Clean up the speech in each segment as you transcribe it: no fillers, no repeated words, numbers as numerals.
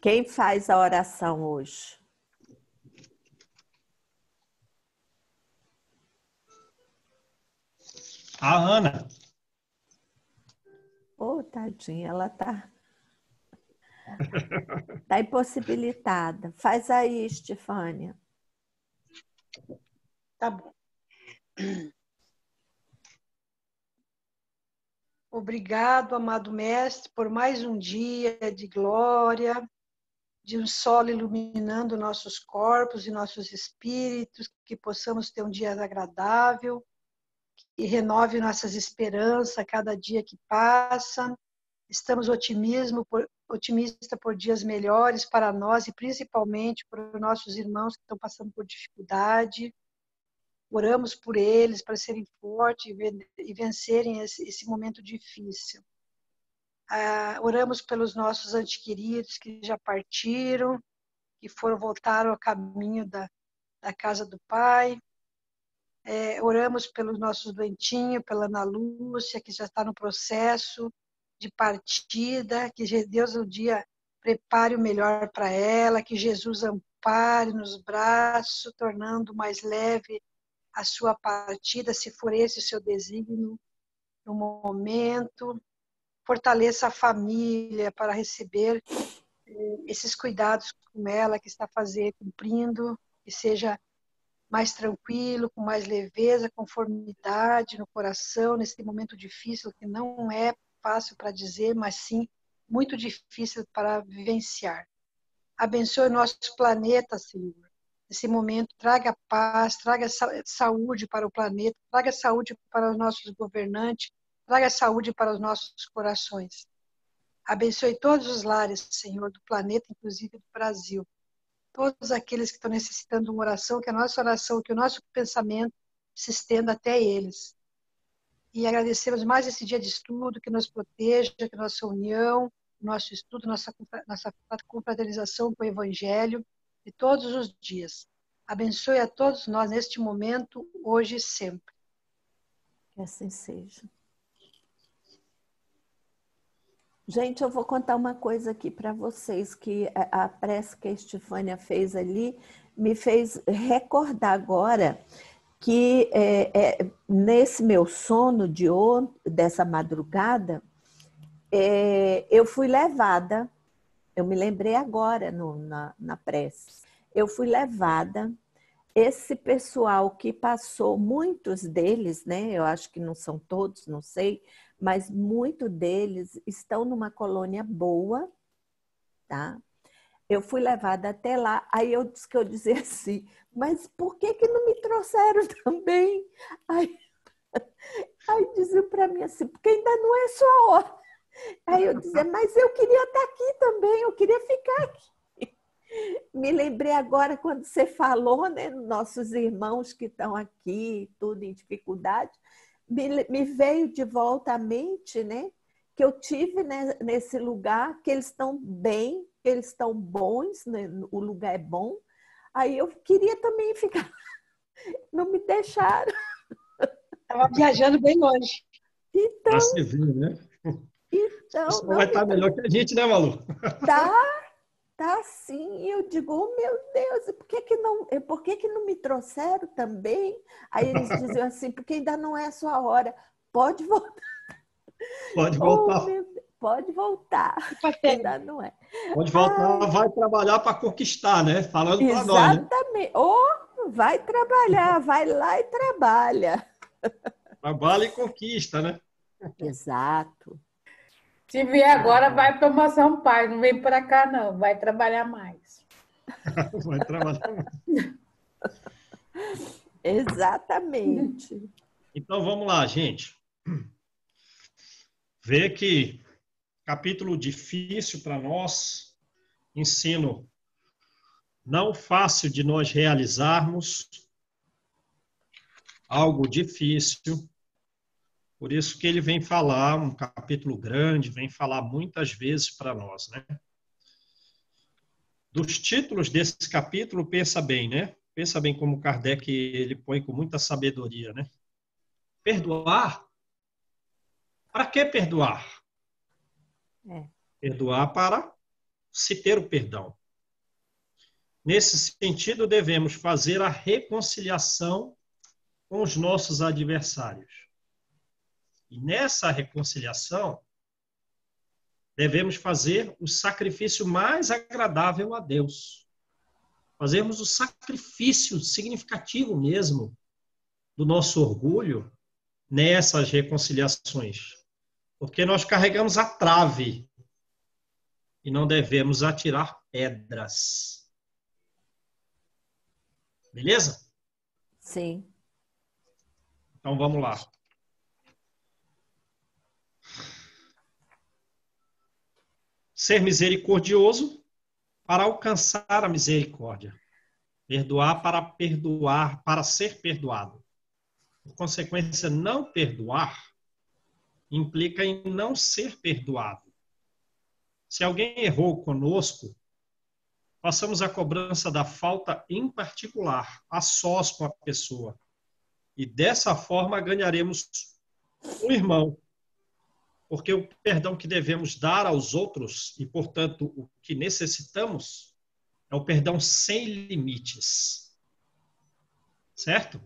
Quem faz a oração hoje? A Ana. Ô, tadinha, ela tá impossibilitada. Faz aí, Estefânia. Tá bom. Obrigado, amado Mestre, por mais um dia de glória, de um sol iluminando nossos corpos e nossos espíritos, que possamos ter um dia agradável, que renove nossas esperanças a cada dia que passa. Estamos otimistas por dias melhores para nós e principalmente por nossos irmãos que estão passando por dificuldade. Oramos por eles para serem fortes e vencerem esse momento difícil. Oramos pelos nossos entes queridos que já partiram, que voltaram ao caminho da casa do Pai. Oramos pelos nossos doentinhos, pela Ana Lúcia, que já está no processo de partida, que Deus um dia prepare o melhor para ela, que Jesus ampare nos braços, tornando mais leve a sua partida, se for esse o seu desígnio no momento. Fortaleça a família para receber esses cuidados com ela que está cumprindo, que seja mais tranquilo, com mais leveza, conformidade no coração, nesse momento difícil, que não é fácil para dizer, mas sim muito difícil para vivenciar. Abençoe o nosso planeta, Senhor. Nesse momento, traga paz, traga saúde para o planeta, traga saúde para os nossos governantes, traga saúde para os nossos corações. Abençoe todos os lares, Senhor, do planeta, inclusive do Brasil. Todos aqueles que estão necessitando de uma oração, que a nossa oração, que o nosso pensamento se estenda até eles. E agradecemos mais esse dia de estudo, que nos proteja, que nossa união, nosso estudo, nossa confraternização com o Evangelho, de todos os dias. Abençoe a todos nós neste momento, hoje e sempre. Que assim seja. Gente, eu vou contar uma coisa aqui para vocês, que a prece que a Estefânia fez ali me fez recordar agora que nesse meu sono dessa madrugada, eu fui levada, eu me lembrei agora na prece, eu fui levada, esse pessoal que passou, muitos deles, né, eu acho que não são todos, não sei, mas muitos deles estão numa colônia boa, tá? Eu fui levada até lá, aí eu dizia assim, mas por que não me trouxeram também? Aí diziam para mim assim, porque ainda não é sua hora. Aí eu dizia, mas eu queria estar aqui também, eu queria ficar aqui. Me lembrei agora quando você falou, né, nossos irmãos que estão aqui, tudo em dificuldade, me veio de volta à mente, né, que eu tive, né, nesse lugar, que eles estão bem, que eles estão bons, né, o lugar é bom. Aí eu queria também ficar, não me deixaram. Estava viajando bem longe. Para Então, você ver, né? então Você não vai me estar melhor que a gente, né, Malu? Tá sim, e eu digo, oh, meu Deus, por que não me trouxeram também? Aí eles diziam assim, porque ainda não é a sua hora, pode voltar. Pode Oh, voltar. meu Deus, pode voltar, ainda não é. Pode voltar, Ai, vai trabalhar para conquistar, né? Falando para nós, né? exatamente. Oh, vai trabalhar, vai lá e trabalha. Trabalha e conquista, né? Exato. Se vier agora, vai para São Paulo, não vem para cá, não, vai trabalhar mais. Vai trabalhar. Exatamente. Então vamos lá, gente. Vê que capítulo difícil para nós, ensino não fácil de nós realizarmos, algo difícil. Por isso que ele vem falar, um capítulo grande, vem falar muitas vezes para nós, né? Dos títulos desse capítulo, pensa bem, né? Pensa bem como Kardec ele põe com muita sabedoria, né? Perdoar? Para que perdoar? É. Perdoar para se ter o perdão. Nesse sentido, devemos fazer a reconciliação com os nossos adversários. E nessa reconciliação, devemos fazer o sacrifício mais agradável a Deus. Fazermos o sacrifício significativo mesmo do nosso orgulho nessas reconciliações. Porque nós carregamos a trave e não devemos atirar pedras. Beleza? Sim. Então vamos lá. Ser misericordioso para alcançar a misericórdia. Perdoar, para ser perdoado. Por consequência, não perdoar implica em não ser perdoado. Se alguém errou conosco, façamos a cobrança da falta em particular, a sós com a pessoa. E dessa forma ganharemos um irmão. Porque o perdão que devemos dar aos outros, e portanto o que necessitamos, é o perdão sem limites. Certo?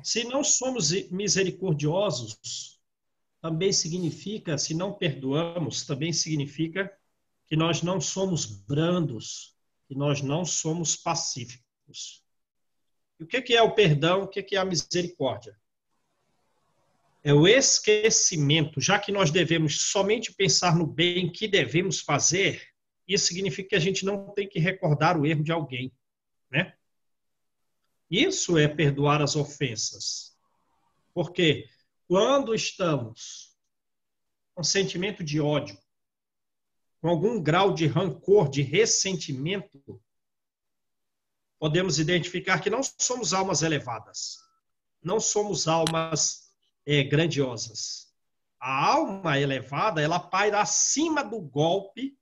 Se não somos misericordiosos, também significa, se não perdoamos, também significa que nós não somos brandos, que nós não somos pacíficos. E o que é o perdão? O que é a misericórdia? É o esquecimento. Já que nós devemos somente pensar no bem que devemos fazer, isso significa que a gente não tem que recordar o erro de alguém, né? Isso é perdoar as ofensas. Porque quando estamos com sentimento de ódio, com algum grau de rancor, de ressentimento, podemos identificar que não somos almas elevadas, não somos almas grandiosas. A alma elevada, ela paira acima do golpe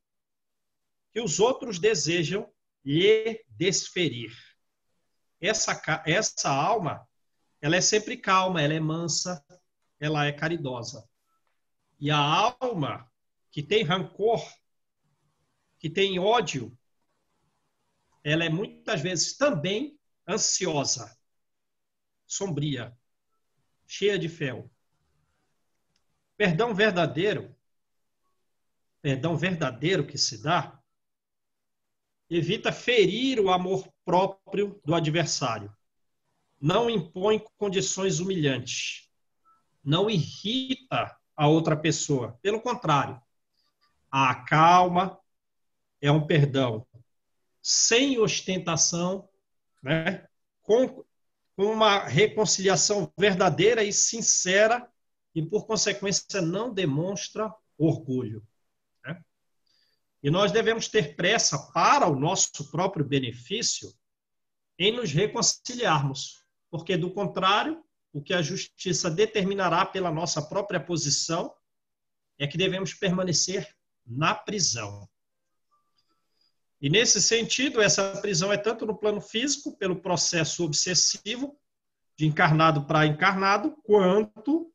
que os outros desejam lhe desferir. Essa alma, ela é sempre calma, ela é mansa, ela é caridosa. E a alma que tem rancor, que tem ódio, ela é muitas vezes também ansiosa, sombria, cheia de fel. Perdão verdadeiro que se dá, evita ferir o amor próprio do adversário. Não impõe condições humilhantes. Não irrita a outra pessoa. Pelo contrário, a calma é um perdão sem ostentação, né? Com uma reconciliação verdadeira e sincera e, por consequência, não demonstra orgulho. Né? E nós devemos ter pressa para o nosso próprio benefício em nos reconciliarmos, porque, do contrário, o que a justiça determinará pela nossa própria posição é que devemos permanecer na prisão. E, nesse sentido, essa prisão é tanto no plano físico, pelo processo obsessivo, de encarnado para encarnado, quanto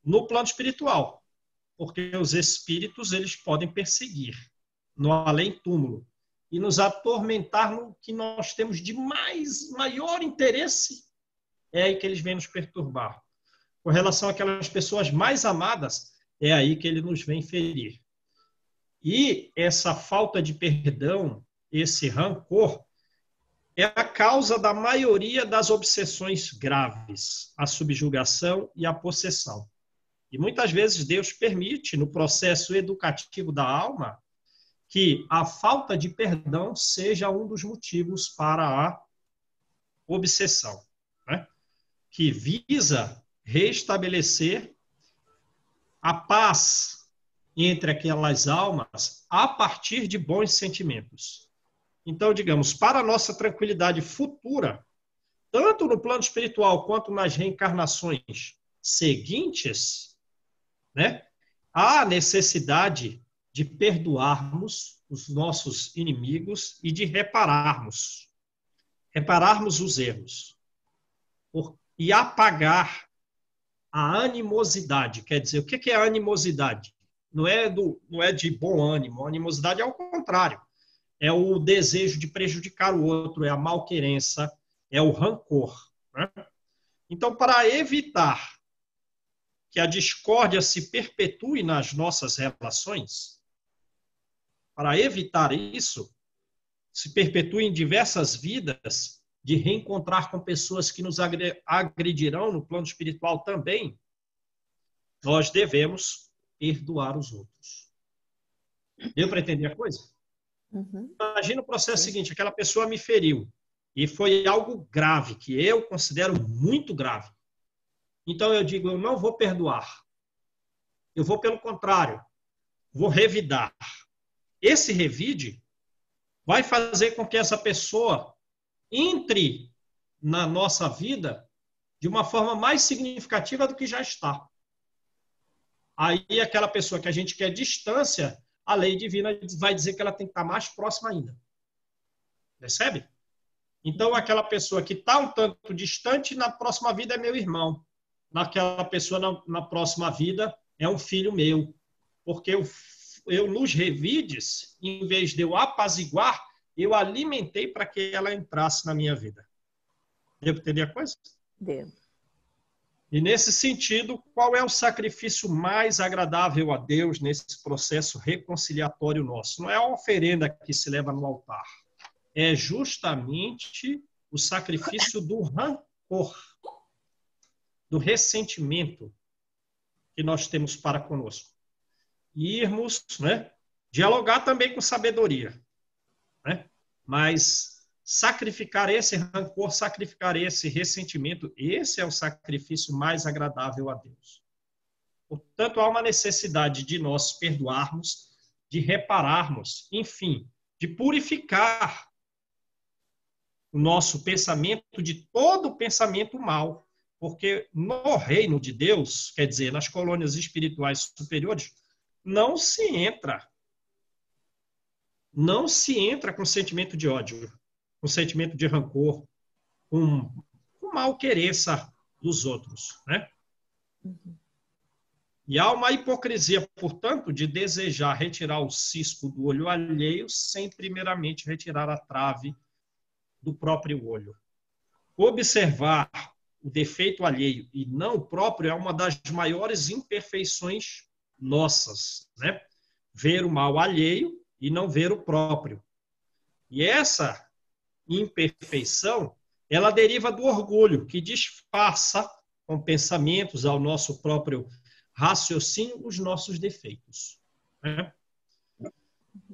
no plano espiritual, porque os espíritos eles podem perseguir no além-túmulo e nos atormentar no que nós temos de maior interesse, é aí que eles vêm nos perturbar. Com relação àquelas pessoas mais amadas, é aí que ele nos vem ferir. E essa falta de perdão, esse rancor, é a causa da maioria das obsessões graves, a subjugação e a possessão. E muitas vezes Deus permite, no processo educativo da alma, que a falta de perdão seja um dos motivos para a obsessão, né? Que visa restabelecer a paz entre aquelas almas a partir de bons sentimentos. Então, digamos, para a nossa tranquilidade futura, tanto no plano espiritual quanto nas reencarnações seguintes, né, há necessidade de perdoarmos os nossos inimigos e de repararmos os erros e apagar a animosidade. Quer dizer, o que é a animosidade? Não é de bom ânimo. A animosidade é ao contrário. é o desejo de prejudicar o outro, é a malquerença, é o rancor. Né? Então, para evitar que a discórdia se perpetue nas nossas relações, para evitar isso, se perpetue em diversas vidas, de reencontrar com pessoas que nos agredirão no plano espiritual também, nós devemos perdoar os outros. Deu para entender a coisa? Uhum. Imagina o processo Sim. seguinte, aquela pessoa me feriu, e foi algo grave, que eu considero muito grave. Então eu digo, eu não vou perdoar. Eu vou, pelo contrário, vou revidar. Esse revide vai fazer com que essa pessoa entre na nossa vida de uma forma mais significativa do que já está. Aí aquela pessoa que a gente quer distância, a lei divina vai dizer que ela tem que estar mais próxima ainda. Percebe? Então, aquela pessoa que está um tanto distante, na próxima vida é meu irmão. Naquela pessoa, na próxima vida, é um filho meu. Porque eu nos revides, em vez de eu apaziguar, eu alimentei para que ela entrasse na minha vida. Devo entender a coisa? Devo. E nesse sentido, qual é o sacrifício mais agradável a Deus nesse processo reconciliatório nosso? Não é a oferenda que se leva no altar. É justamente o sacrifício do rancor, do ressentimento que nós temos para conosco. E irmos, né, dialogar também com sabedoria, né? Mas sacrificar esse rancor, sacrificar esse ressentimento, esse é o sacrifício mais agradável a Deus. Portanto, há uma necessidade de nós perdoarmos, de repararmos, enfim, de purificar o nosso pensamento de todo pensamento mal. Porque no reino de Deus, quer dizer, nas colônias espirituais superiores, não se entra com sentimento de ódio, com sentimento de rancor, com malquerença dos outros, né? Uhum. E há uma hipocrisia, portanto, de desejar retirar o cisco do olho alheio sem primeiramente retirar a trave do próprio olho. Observar o defeito alheio e não o próprio é uma das maiores imperfeições nossas, né? Ver o mal alheio e não ver o próprio. E essa imperfeição, ela deriva do orgulho, que disfarça com pensamentos ao nosso próprio raciocínio os nossos defeitos, né?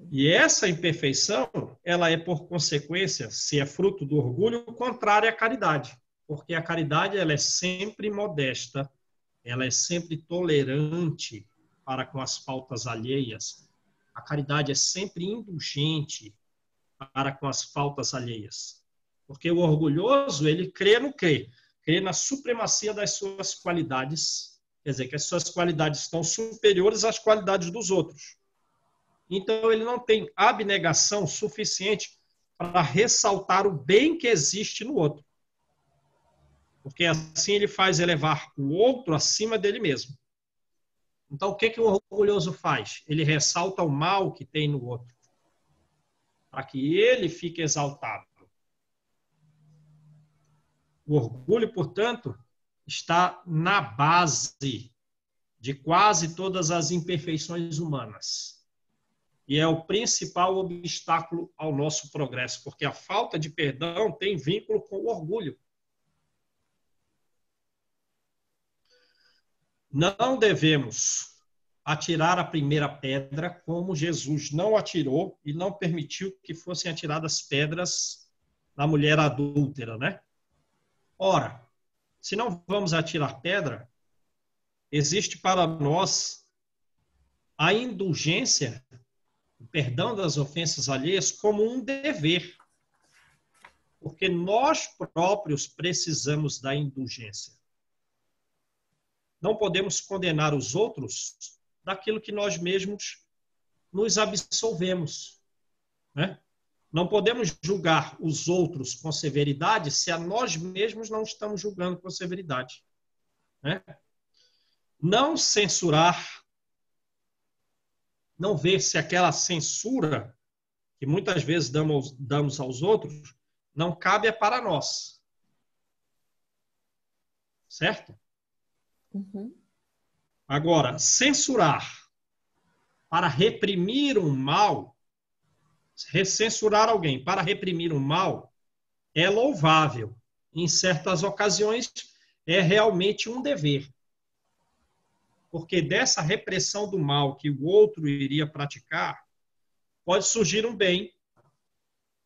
E essa imperfeição, ela é, por consequência, se é fruto do orgulho, contrária à caridade. Porque a caridade, ela é sempre modesta, ela é sempre tolerante para com as faltas alheias. A caridade é sempre indulgente para com as faltas alheias. Porque o orgulhoso, ele crê no quê? Crê na supremacia das suas qualidades, quer dizer, que as suas qualidades estão superiores às qualidades dos outros. Então, ele não tem abnegação suficiente para ressaltar o bem que existe no outro. Porque assim ele faz elevar o outro acima dele mesmo. Então, o que o orgulhoso faz? Ele ressalta o mal que tem no outro, para que ele fique exaltado. O orgulho, portanto, está na base de quase todas as imperfeições humanas. E é o principal obstáculo ao nosso progresso, porque a falta de perdão tem vínculo com o orgulho. Não devemos atirar a primeira pedra como Jesus não atirou e não permitiu que fossem atiradas pedras na mulher adúltera, né? Ora, se não vamos atirar pedra, existe para nós a indulgência, o perdão das ofensas alheias como um dever. Porque nós próprios precisamos da indulgência. Não podemos condenar os outros daquilo que nós mesmos nos absolvemos, né? Não podemos julgar os outros com severidade se a nós mesmos não estamos julgando com severidade, né? Não censurar, não ver se aquela censura que muitas vezes damos aos outros, não cabe para nós. Certo? Uhum. Agora, censurar para reprimir um mal, censurar alguém para reprimir um mal é louvável. Em certas ocasiões, é realmente um dever. Porque dessa repressão do mal que o outro iria praticar, pode surgir um bem,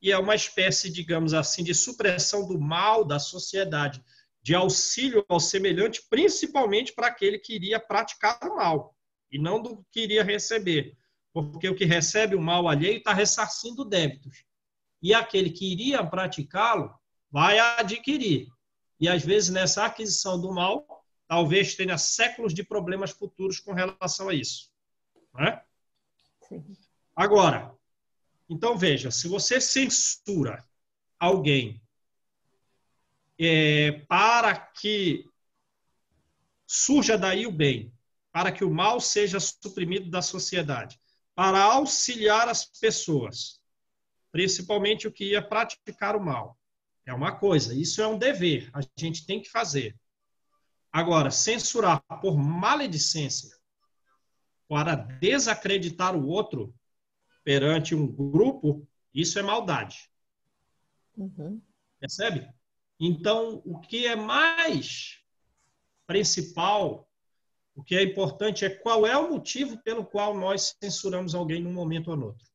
e é uma espécie, digamos assim, de supressão do mal da sociedade, de auxílio ao semelhante, principalmente para aquele que iria praticar o mal, e não do que iria receber. Porque o que recebe o mal alheio está ressarcindo débitos. E aquele que iria praticá-lo vai adquirir. E, às vezes, nessa aquisição do mal, talvez tenha séculos de problemas futuros com relação a isso. Não é? Sim. Agora, então veja, se você censura alguém para que surja daí o bem, para que o mal seja suprimido da sociedade, para auxiliar as pessoas, principalmente o que ia praticar o mal. É uma coisa, isso é um dever, a gente tem que fazer. Agora, censurar por maledicência, para desacreditar o outro perante um grupo, isso é maldade. Uhum. Percebe? Então, o que é mais principal, o que é importante é qual é o motivo pelo qual nós censuramos alguém num momento ou no outro.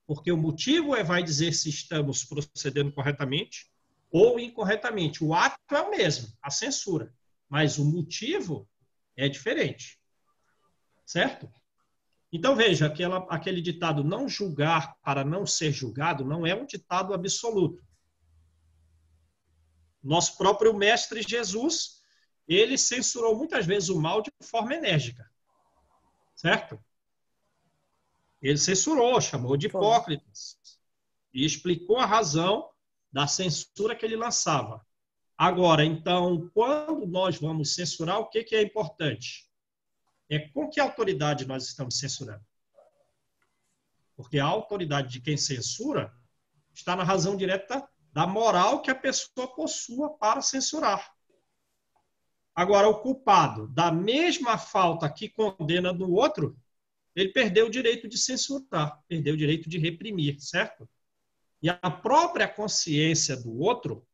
Porque o motivo vai dizer se estamos procedendo corretamente ou incorretamente. O ato é o mesmo, a censura. Mas o motivo é diferente. Certo? Então, veja, aquele ditado não julgar para não ser julgado não é um ditado absoluto. Nosso próprio mestre Jesus, ele censurou muitas vezes o mal de forma enérgica. Certo? Ele censurou, chamou de hipócritas e explicou a razão da censura que ele lançava. Agora, então, quando nós vamos censurar, o que é importante? É com que autoridade nós estamos censurando? Porque a autoridade de quem censura está na razão direta da moral que a pessoa possua para censurar. Agora, o culpado da mesma falta que condena do outro, ele perdeu o direito de censurar, perdeu o direito de reprimir, certo? E a própria consciência do outro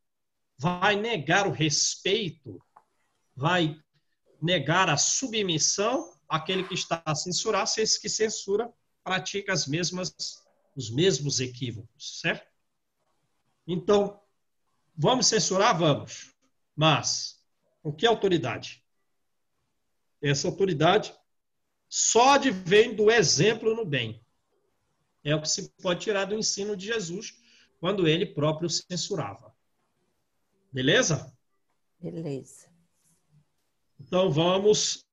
vai negar o respeito, vai negar a submissão àquele que está a censurar, se esse que censura pratica os mesmos equívocos, certo? Então, vamos censurar? Vamos. Mas, com que autoridade? Essa autoridade só advém do exemplo no bem. É o que se pode tirar do ensino de Jesus, quando ele próprio censurava. Beleza? Beleza. Então, vamos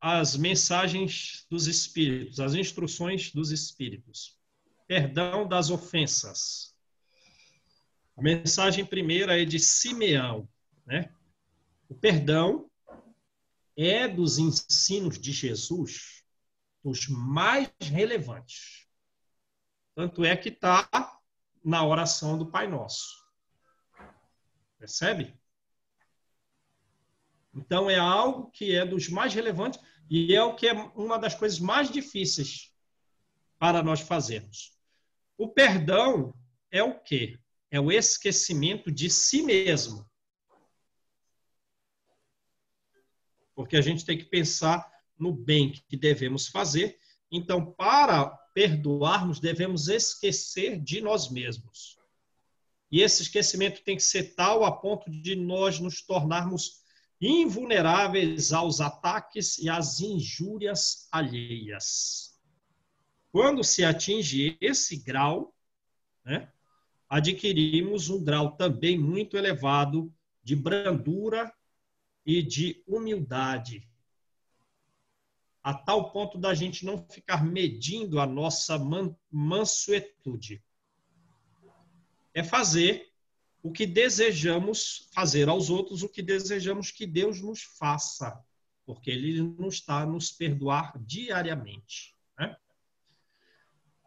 às mensagens dos Espíritos, as instruções dos Espíritos. Perdão das ofensas. A mensagem primeira é de Simeão, né? O perdão é dos ensinos de Jesus os mais relevantes. Tanto é que está na oração do Pai Nosso. Percebe? Então, é algo que é dos mais relevantes e é o que é uma das coisas mais difíceis para nós fazermos. O perdão é o quê? É o esquecimento de si mesmo. Porque a gente tem que pensar no bem que devemos fazer. Então, para perdoarmos, devemos esquecer de nós mesmos. E esse esquecimento tem que ser tal a ponto de nós nos tornarmos invulneráveis aos ataques e às injúrias alheias. Quando se atinge esse grau, né, adquirimos um grau também muito elevado de brandura e de humildade, a tal ponto da gente não ficar medindo a nossa mansuetude. É fazer o que desejamos fazer aos outros, o que desejamos que Deus nos faça, porque Ele não está a nos perdoar diariamente. Né?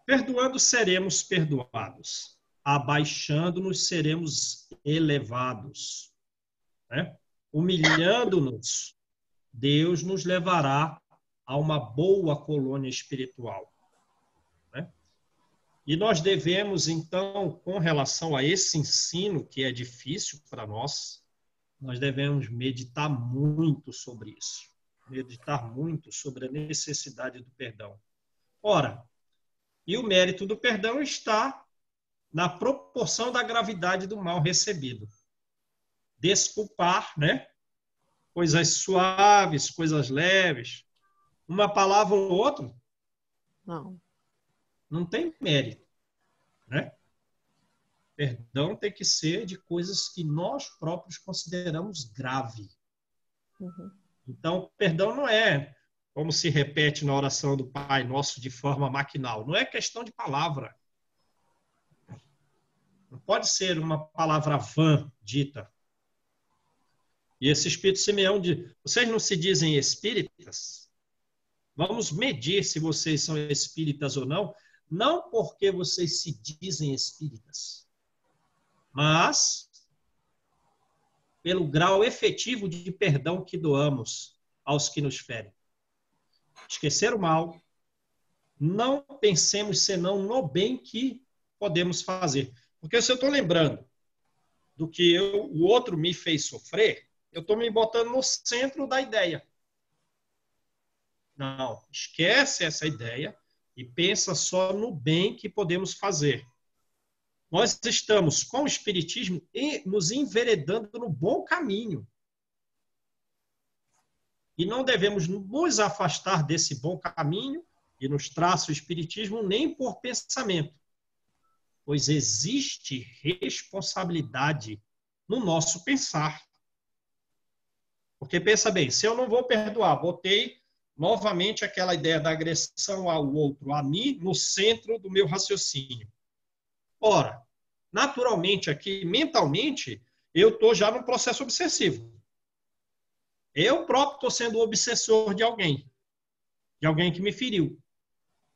Perdoando, seremos perdoados. Abaixando-nos, seremos elevados. Né? Humilhando-nos, Deus nos levará a uma boa colônia espiritual. Né? E nós devemos, então, com relação a esse ensino, que é difícil para nós devemos meditar muito sobre isso. Meditar muito sobre a necessidade do perdão. Ora, e o mérito do perdão está na proporção da gravidade do mal recebido. Desculpar, né? Coisas suaves, coisas leves, uma palavra ou outra, não tem mérito, né? Perdão tem que ser de coisas que nós próprios consideramos grave. Uhum. Então, perdão não é, como se repete na oração do Pai Nosso de forma maquinal, não é questão de palavra. Não pode ser uma palavra vã dita. E esse Espírito Simeão diz, vocês não se dizem espíritas? Vamos medir se vocês são espíritas ou não porque vocês se dizem espíritas, mas pelo grau efetivo de perdão que doamos aos que nos ferem. Esquecer o mal, não pensemos senão no bem que podemos fazer. Porque se eu estou lembrando do que o outro me fez sofrer, eu estou me botando no centro da ideia. Não, esquece essa ideia e pensa só no bem que podemos fazer. Nós estamos com o Espiritismo nos enveredando no bom caminho. E não devemos nos afastar desse bom caminho e nos traça o Espiritismo nem por pensamento, pois existe responsabilidade no nosso pensar. Porque pensa bem, se eu não vou perdoar, botei novamente aquela ideia da agressão ao outro, a mim, no centro do meu raciocínio. Ora, naturalmente aqui, mentalmente, eu estou já num processo obsessivo. Eu próprio estou sendo o obsessor de alguém que me feriu.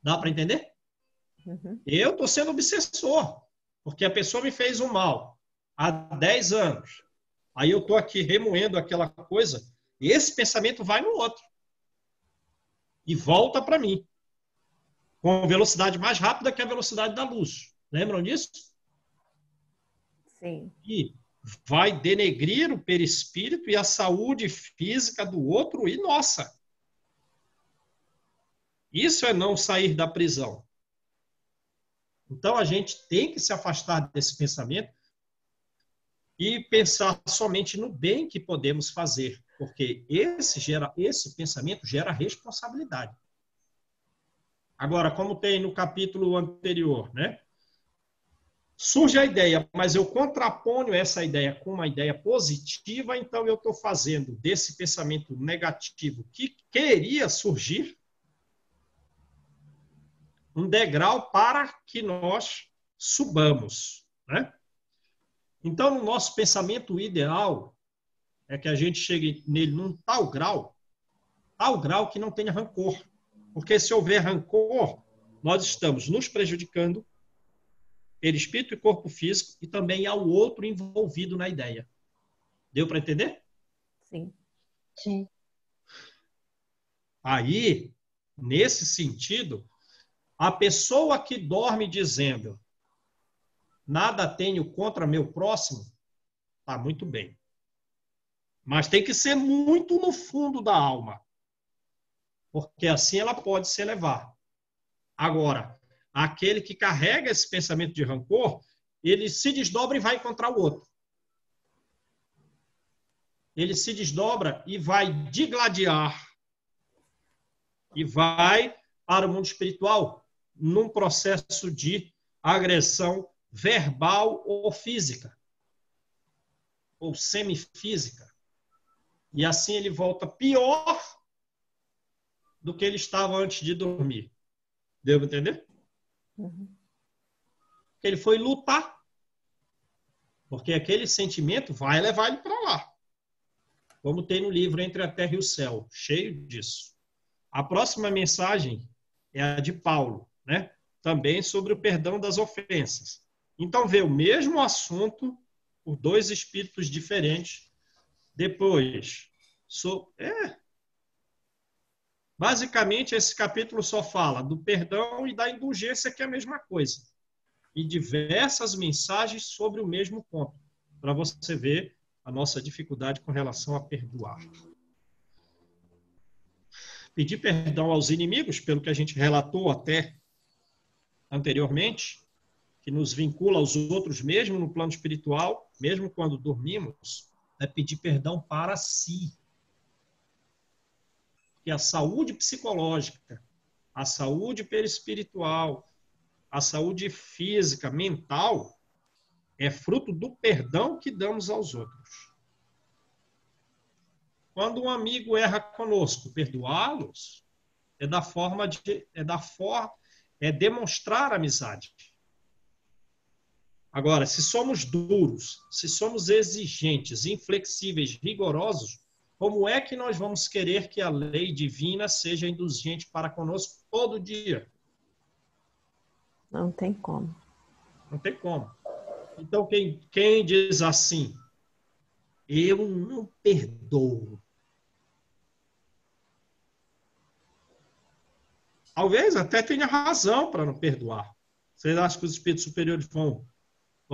Dá para entender? Uhum. Eu estou sendo obsessor, porque a pessoa me fez um mal há 10 anos. Aí eu estou aqui remoendo aquela coisa, e esse pensamento vai no outro. E volta para mim. Com velocidade mais rápida que a velocidade da luz. Lembram disso? Sim. E vai denegrir o perispírito e a saúde física do outro e nossa. Isso é não sair da prisão. Então, a gente tem que se afastar desse pensamento e pensar somente no bem que podemos fazer, porque esse pensamento gera responsabilidade. Agora, como tem no capítulo anterior, né? Surge a ideia, mas eu contraponho essa ideia com uma ideia positiva, então eu estou fazendo desse pensamento negativo que queria surgir um degrau para que nós subamos, né? Então, no nosso pensamento ideal é que a gente chegue nele num tal grau que não tenha rancor. Porque se houver rancor, nós estamos nos prejudicando, perispírito e corpo físico, e também ao outro envolvido na ideia. Deu para entender? Sim. Sim. Aí, nesse sentido, a pessoa que dorme dizendo nada tenho contra meu próximo, está muito bem. Mas tem que ser muito no fundo da alma. Porque assim ela pode se elevar. Agora, aquele que carrega esse pensamento de rancor, ele se desdobra e vai encontrar o outro. Ele se desdobra e vai digladiar. E vai para o mundo espiritual num processo de agressão verbal ou física. Ou semifísica. E assim ele volta pior do que ele estava antes de dormir. Deu para entender? Uhum. Ele foi lutar. Porque aquele sentimento vai levar ele para lá. Como tem no livro Entre a Terra e o Céu, cheio disso. A próxima mensagem é a de Paulo, né? também sobre o perdão das ofensas. Então, vê o mesmo assunto por dois espíritos diferentes. Depois, basicamente, esse capítulo só fala do perdão e da indulgência, que é a mesma coisa. E diversas mensagens sobre o mesmo ponto, para você ver a nossa dificuldade com relação a perdoar. Pedir perdão aos inimigos, pelo que a gente relatou até anteriormente, que nos vincula aos outros mesmo no plano espiritual, mesmo quando dormimos, é pedir perdão para si. Porque a saúde psicológica, a saúde perispiritual, a saúde física, mental, é fruto do perdão que damos aos outros. Quando um amigo erra conosco, perdoá-los é demonstrar amizade. Agora, se somos duros, se somos exigentes, inflexíveis, rigorosos, como é que nós vamos querer que a lei divina seja indulgente para conosco todo dia? Não tem como. Não tem como. Então, quem diz assim, eu não perdoo. Talvez até tenha razão para não perdoar. Vocês acham que os espíritos superiores vão,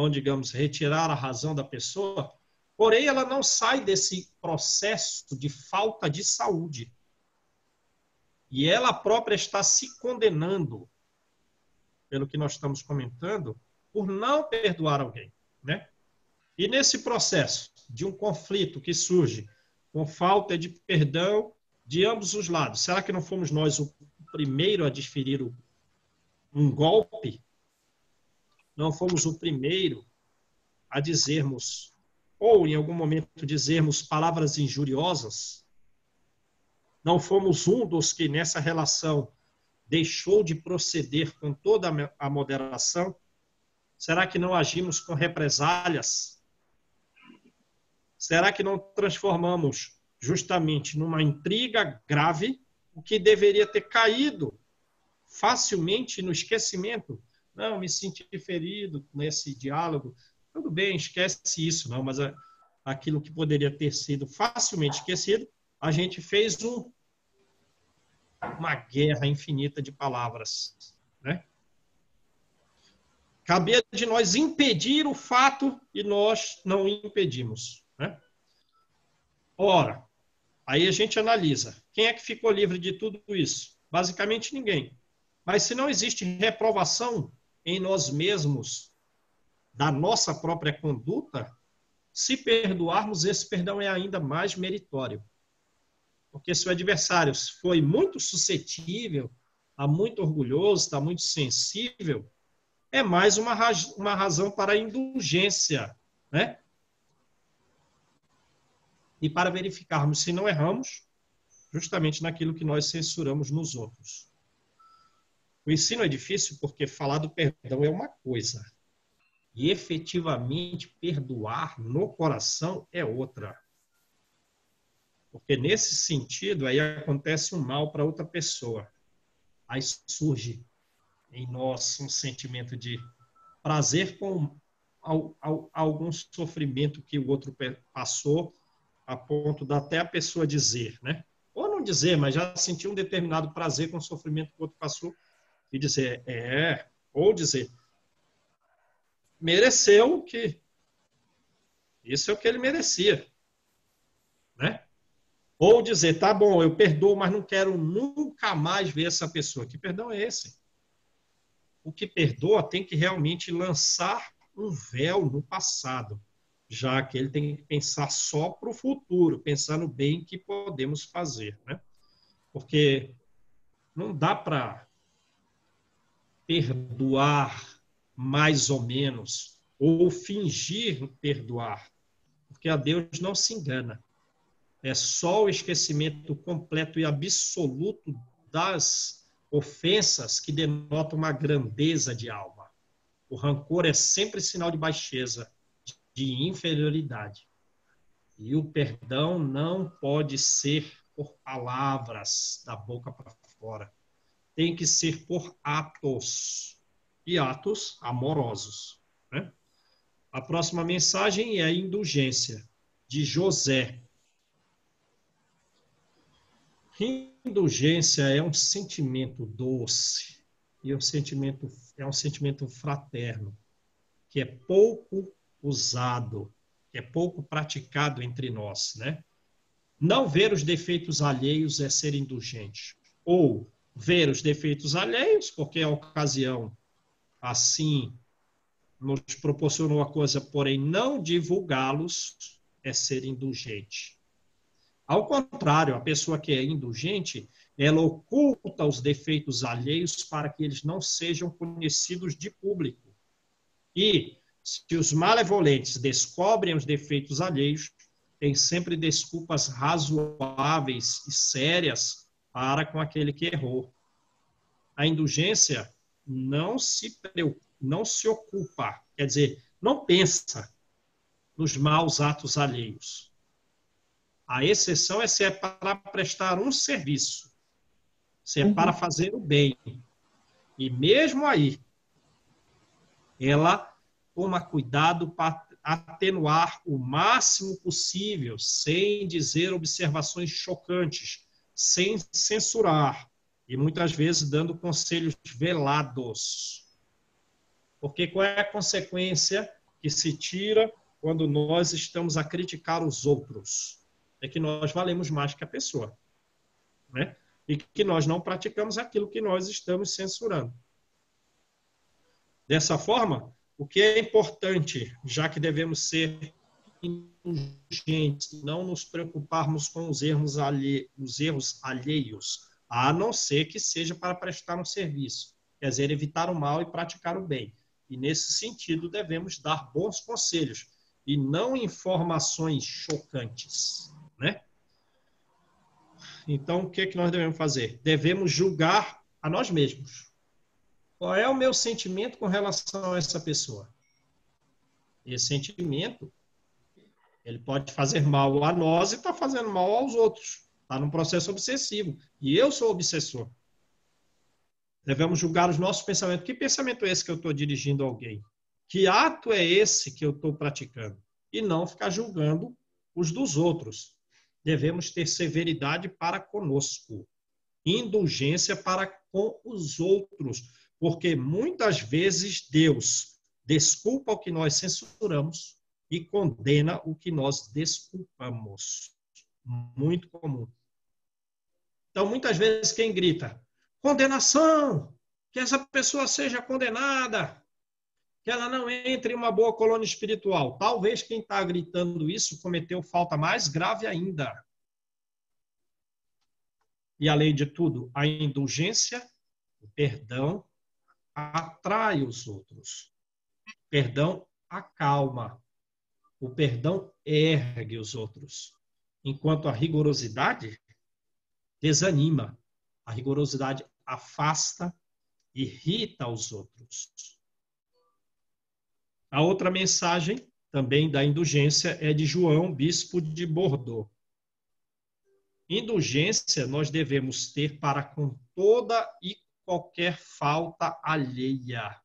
digamos, retirar a razão da pessoa? Porém, ela não sai desse processo de falta de saúde. E ela própria está se condenando, pelo que nós estamos comentando, por não perdoar alguém, né? E nesse processo de um conflito que surge com falta de perdão de ambos os lados, será que não fomos nós o primeiro a desferir um golpe? Não fomos o primeiro a dizermos, ou em algum momento dizermos palavras injuriosas? Não fomos um dos que nessa relação deixou de proceder com toda a moderação? Será que não agimos com represálias? Será que não transformamos justamente numa intriga grave o que deveria ter caído facilmente no esquecimento? Não, me senti ferido nesse diálogo. Tudo bem, esquece isso, não, mas aquilo que poderia ter sido facilmente esquecido, a gente fez uma guerra infinita de palavras, né? Cabia de nós impedir o fato e nós não impedimos, né? Ora, aí a gente analisa. Quem é que ficou livre de tudo isso? Basicamente ninguém. Mas se não existe reprovação em nós mesmos da nossa própria conduta, se perdoarmos, esse perdão é ainda mais meritório. Porque se o adversário foi muito suscetível, está muito orgulhoso, está muito sensível, é mais uma razão para a indulgência, né? E para verificarmos se não erramos justamente naquilo que nós censuramos nos outros. O ensino é difícil porque falar do perdão é uma coisa. E efetivamente perdoar no coração é outra. Porque nesse sentido aí acontece um mal para outra pessoa. Aí surge em nós um sentimento de prazer com algum sofrimento que o outro passou, a ponto de até a pessoa dizer, né? Ou não dizer, mas já sentir um determinado prazer com o sofrimento que o outro passou e dizer, ou dizer, mereceu que isso é o que ele merecia, né? Ou dizer, tá bom, eu perdoo, mas não quero nunca mais ver essa pessoa. Que perdão é esse? O que perdoa tem que realmente lançar um véu no passado, já que ele tem que pensar só para o futuro, pensar no bem que podemos fazer, né? Porque não dá para perdoar mais ou menos, ou fingir perdoar, porque a Deus não se engana. É só o esquecimento completo e absoluto das ofensas que denota uma grandeza de alma. O rancor é sempre sinal de baixeza, de inferioridade. E o perdão não pode ser por palavras da boca para fora. Tem que ser por atos. e atos amorosos, né? A próxima mensagem é a indulgência, de José. Indulgência é um sentimento doce e é um sentimento fraterno, que é pouco usado, que é pouco praticado entre nós, né? Não ver os defeitos alheios é ser indulgente. Ou ver os defeitos alheios, porque a ocasião assim nos proporcionou a coisa, porém não divulgá-los é ser indulgente. Ao contrário, a pessoa que é indulgente, ela oculta os defeitos alheios para que eles não sejam conhecidos de público. E, se os malevolentes descobrem os defeitos alheios, tem sempre desculpas razoáveis e sérias para com aquele que errou. A indulgência não se ocupa, quer dizer, não pensa nos maus atos alheios. A exceção é se é para prestar um serviço, se é para fazer o bem. E mesmo aí, ela toma cuidado para atenuar o máximo possível, sem dizer observações chocantes, sem censurar, e muitas vezes dando conselhos velados. Porque qual é a consequência que se tira quando nós estamos a criticar os outros? É que nós valemos mais que a pessoa, né? E que nós não praticamos aquilo que nós estamos censurando. Dessa forma, o que é importante, já que devemos ser indulgentes, não nos preocuparmos com os erros alheios, a não ser que seja para prestar um serviço, quer dizer, evitar o mal e praticar o bem. E, nesse sentido, devemos dar bons conselhos e não informações chocantes, né? Então, o que é que nós devemos fazer? Devemos julgar a nós mesmos. Qual é o meu sentimento com relação a essa pessoa? Esse sentimento, ele pode fazer mal a nós e está fazendo mal aos outros. Está num processo obsessivo. E eu sou obsessor. Devemos julgar os nossos pensamentos. Que pensamento é esse que eu estou dirigindo a alguém? Que ato é esse que eu estou praticando? E não ficar julgando os dos outros. Devemos ter severidade para conosco, indulgência para com os outros, porque muitas vezes Deus desculpa o que nós censuramos e condena o que nós desculpamos. Muito comum. Então, muitas vezes quem grita, condenação, que essa pessoa seja condenada, que ela não entre em uma boa colônia espiritual. Talvez quem está gritando isso cometeu falta mais grave ainda. E, além de tudo, a indulgência, o perdão, atrai os outros. O perdão acalma. O perdão ergue os outros. Enquanto a rigorosidade desanima. A rigorosidade afasta, irrita os outros. A outra mensagem, também da indulgência, é de João, bispo de Bordeaux. Indulgência nós devemos ter para com toda e qualquer falta alheia,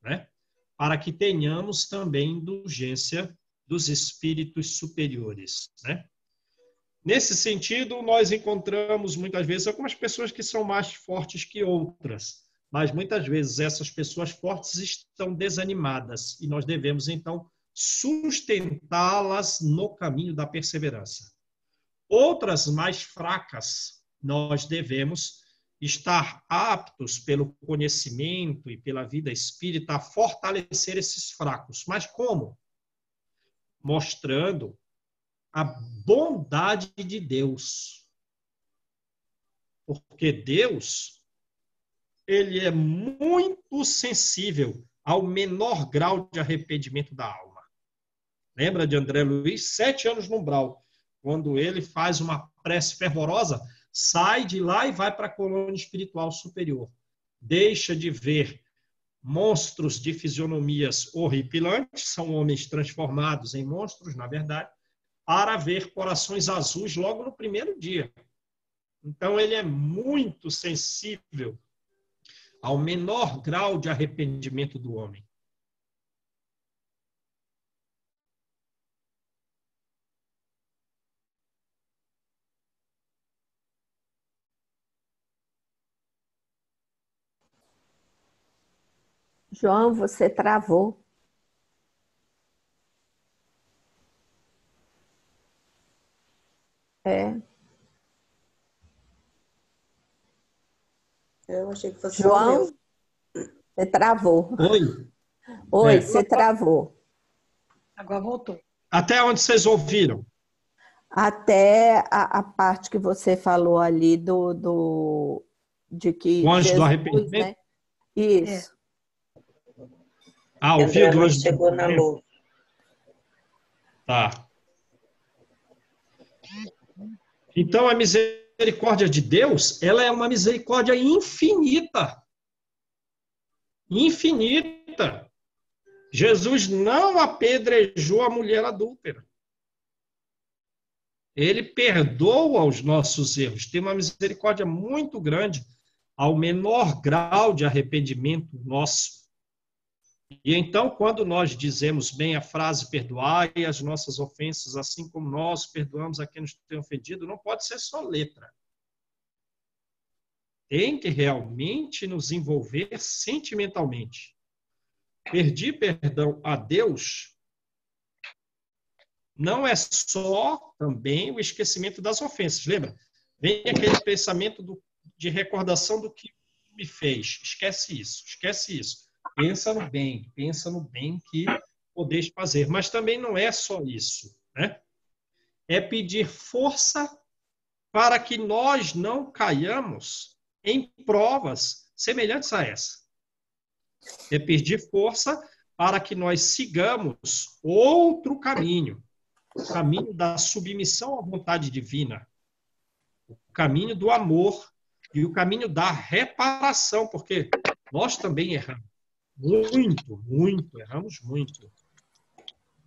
né? Para que tenhamos também indulgência dos espíritos superiores, né? Nesse sentido, nós encontramos muitas vezes algumas pessoas que são mais fortes que outras, mas muitas vezes essas pessoas fortes estão desanimadas e nós devemos, então, sustentá-las no caminho da perseverança. Outras mais fracas, nós devemos estar aptos pelo conhecimento e pela vida espírita a fortalecer esses fracos. Mas como? Mostrando a bondade de Deus. Porque Deus, ele é muito sensível ao menor grau de arrependimento da alma. Lembra de André Luiz? 7 anos no umbral. Quando ele faz uma prece fervorosa, sai de lá e vai para a colônia espiritual superior. Deixa de ver monstros de fisionomias horripilantes, são homens transformados em monstros, na verdade, para ver corações azuis logo no primeiro dia. Então, ele é muito sensível ao menor grau de arrependimento do homem. João, você travou. É. Eu achei que fosse só o João, meu. você travou. Oi? Oi, É. você travou. Agora voltou. Até onde vocês ouviram? Até a parte que você falou ali de O que anjo do Jesus, arrependimento? né? Isso. Ah, Que ouviu André do não anjo do chegou na arrependimento? luz. Tá. Então, a misericórdia de Deus, ela é uma misericórdia infinita. Infinita. Jesus não apedrejou a mulher adúltera. Ele perdoa os nossos erros. Tem uma misericórdia muito grande ao menor grau de arrependimento nosso. E então, quando nós dizemos bem a frase perdoai as nossas ofensas, assim como nós perdoamos a quem nos tem ofendido, não pode ser só letra. Tem que realmente nos envolver sentimentalmente. Pedir perdão a Deus não é só também o esquecimento das ofensas. Lembra? Vem aquele pensamento de recordação do que me fez. Esquece isso, esquece isso. Pensa no bem que podeis fazer. Mas também não é só isso, né? É pedir força para que nós não caiamos em provas semelhantes a essa. É pedir força para que nós sigamos outro caminho, o caminho da submissão à vontade divina, o caminho do amor e o caminho da reparação, porque nós também erramos muito, erramos muito.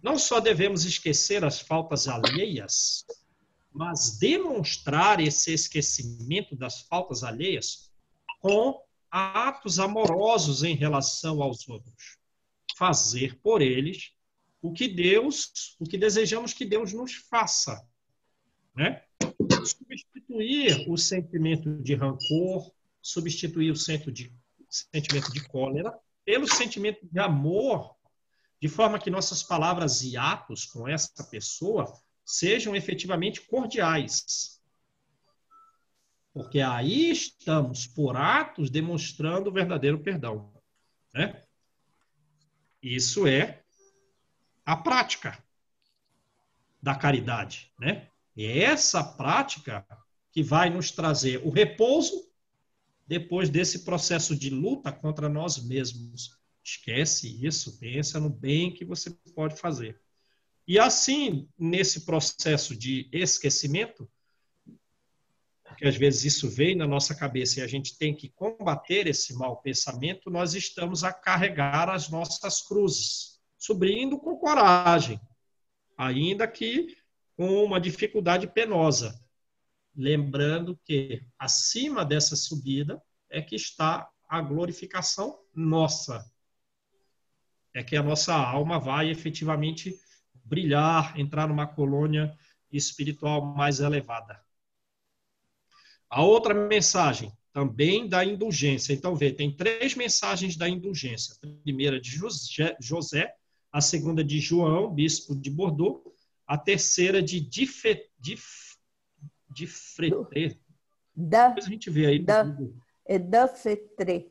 Não só devemos esquecer as faltas alheias, mas demonstrar esse esquecimento das faltas alheias com atos amorosos em relação aos outros. Fazer por eles o que desejamos que Deus nos faça, né? Substituir o sentimento de rancor, substituir o sentimento de cólera pelo sentimento de amor, de forma que nossas palavras e atos com essa pessoa sejam efetivamente cordiais. Porque aí estamos, por atos, demonstrando o verdadeiro perdão, né? Isso é a prática da caridade, né? E é essa prática que vai nos trazer o repouso depois desse processo de luta contra nós mesmos. Esquece isso, pensa no bem que você pode fazer. E assim, nesse processo de esquecimento, porque às vezes isso vem na nossa cabeça e a gente tem que combater esse mau pensamento, nós estamos a carregar as nossas cruzes, subindo com coragem, ainda que com uma dificuldade penosa. Lembrando que acima dessa subida é que está a glorificação nossa. É que a nossa alma vai efetivamente brilhar, entrar numa colônia espiritual mais elevada. A outra mensagem, também da indulgência. Então, vê, tem 3 mensagens da indulgência. A primeira de José, a segunda de João, bispo de Bordeaux, a terceira de Difretré. Depois a gente vê aí. É Dufetré.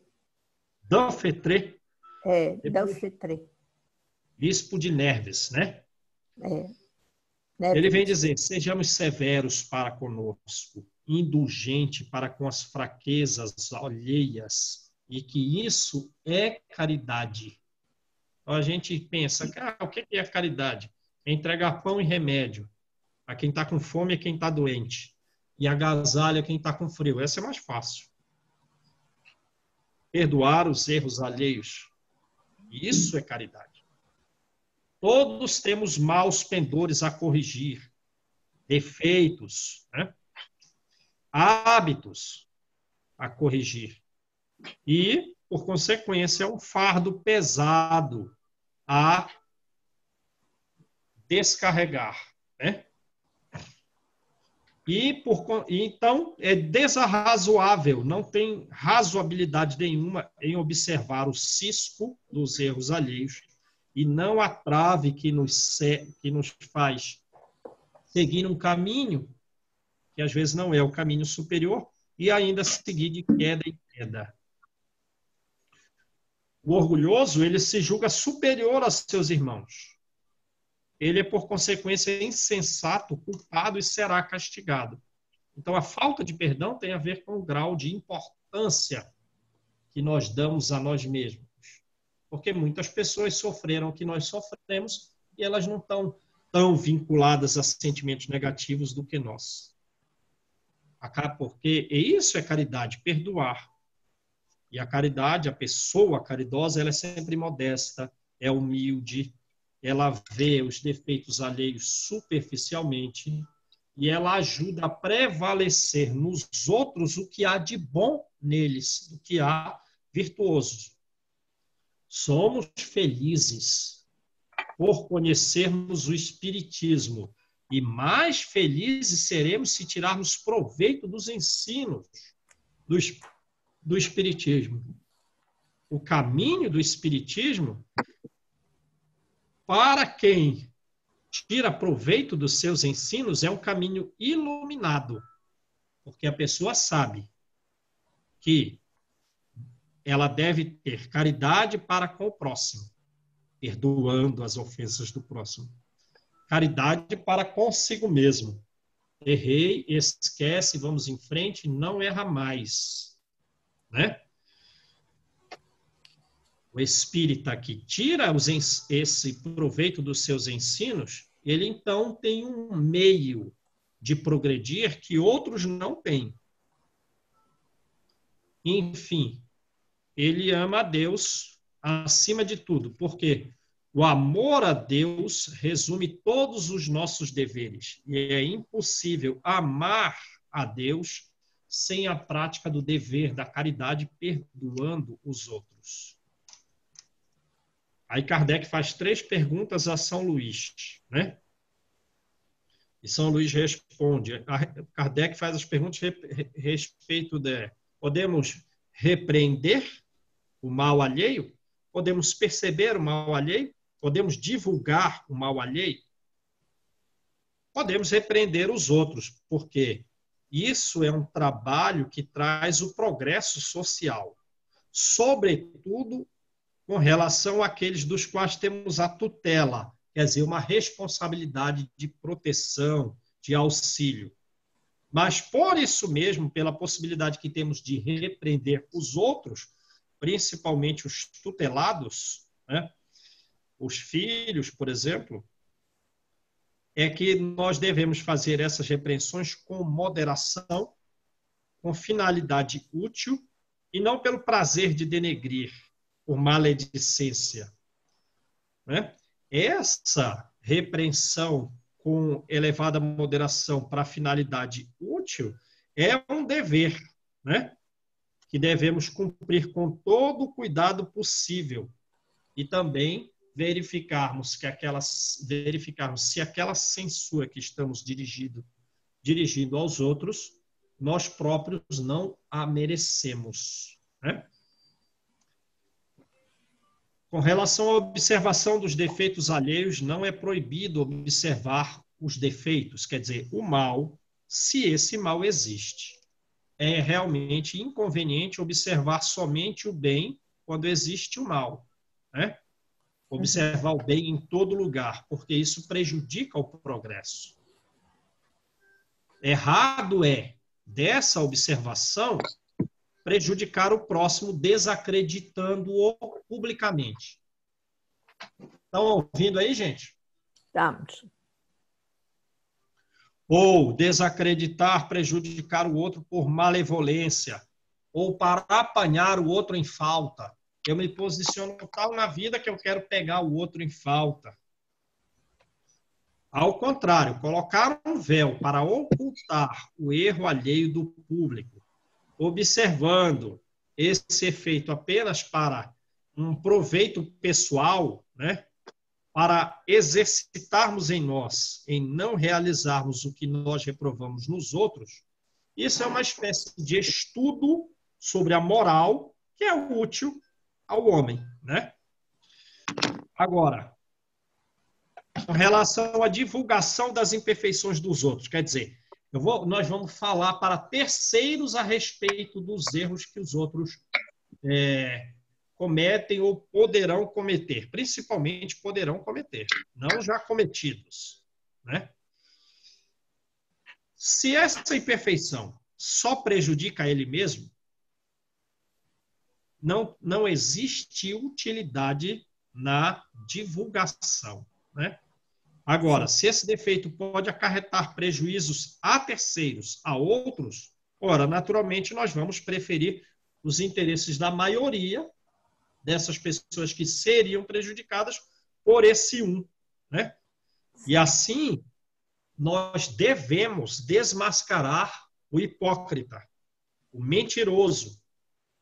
Dufetré. É, Dufetré. Bispo de Nerves, né? Nerves. Ele vem dizer, sejamos severos para conosco, indulgente para com as fraquezas alheias, e que isso é caridade. Então a gente pensa, o que é caridade? É entregar pão e remédio a quem está com fome e quem está doente, e agasalha quem está com frio. Essa é mais fácil. Perdoar os erros alheios. Isso é caridade. Todos temos maus pendores a corrigir, defeitos, né? Hábitos a corrigir. E por consequência, é um fardo pesado a descarregar, né? Então, é desarrazoável, não tem razoabilidade nenhuma em observar o cisco dos erros alheios e não a trave que nos faz seguir um caminho que às vezes não é o caminho superior e ainda seguir de queda em queda. O orgulhoso, ele se julga superior aos seus irmãos. Ele é, por consequência, insensato, culpado e será castigado. Então, a falta de perdão tem a ver com o grau de importância que nós damos a nós mesmos. Porque muitas pessoas sofreram o que nós sofremos e elas não estão tão vinculadas a sentimentos negativos do que nós. Porque isso é caridade, perdoar. E a caridade, a pessoa caridosa, ela é sempre modesta, é humilde, ela vê os defeitos alheios superficialmente e ela ajuda a prevalecer nos outros o que há de bom neles, o que há virtuoso. Somos felizes por conhecermos o Espiritismo e mais felizes seremos se tirarmos proveito dos ensinos do Espiritismo. O caminho do Espiritismo, para quem tira proveito dos seus ensinos, é um caminho iluminado, porque a pessoa sabe que ela deve ter caridade para com o próximo, perdoando as ofensas do próximo. Caridade para consigo mesmo. Errei, esquece, vamos em frente, não erra mais. Né? O espírita que tira esse proveito dos seus ensinos, ele então tem um meio de progredir que outros não têm. Enfim, ele ama a Deus acima de tudo, porque o amor a Deus resume todos os nossos deveres. E é impossível amar a Deus sem a prática do dever, da caridade, perdoando os outros. Aí Kardec faz 3 perguntas a São Luís, né? E São Luís responde. Kardec faz as perguntas a respeito de: podemos repreender o mal alheio? Podemos perceber o mal alheio? Podemos divulgar o mal alheio? Podemos repreender os outros, porque isso é um trabalho que traz o progresso social, sobretudo com relação àqueles dos quais temos a tutela, quer dizer, uma responsabilidade de proteção, de auxílio. Mas, por isso mesmo, pela possibilidade que temos de repreender os outros, principalmente os tutelados, né? Os filhos, por exemplo, é que nós devemos fazer essas repreensões com moderação, com finalidade útil, e não pelo prazer de denegrir, por maledicência. Né? Essa repreensão com elevada moderação para finalidade útil é um dever, né? Que devemos cumprir com todo o cuidado possível e também verificarmos se aquela censura que estamos dirigindo aos outros, nós próprios não a merecemos. Né? Com relação à observação dos defeitos alheios, não é proibido observar os defeitos, quer dizer, o mal, se esse mal existe. É realmente inconveniente observar somente o bem quando existe o mal, né? Observar o bem em todo lugar, porque isso prejudica o progresso. Errado é, dessa observação, prejudicar o próximo desacreditando-o publicamente. Estão ouvindo aí, gente? Estamos. Ou desacreditar, prejudicar o outro por malevolência, ou para apanhar o outro em falta. Eu me posiciono tal na vida que eu quero pegar o outro em falta. Ao contrário, colocar um véu para ocultar o erro alheio do público, observando esse efeito apenas para um proveito pessoal, né? Para exercitarmos em nós, em não realizarmos o que nós reprovamos nos outros, isso é uma espécie de estudo sobre a moral que é útil ao homem, né? Agora, com relação à divulgação das imperfeições dos outros, quer dizer, nós vamos falar para terceiros a respeito dos erros que os outros cometem ou poderão cometer, principalmente poderão cometer, não já cometidos, né? Se essa imperfeição só prejudica ele mesmo, não existe utilidade na divulgação, né? Agora, se esse defeito pode acarretar prejuízos a terceiros, a outros, ora, naturalmente, nós vamos preferir os interesses da maioria dessas pessoas que seriam prejudicadas por esse um, né? E assim, nós devemos desmascarar o hipócrita, o mentiroso.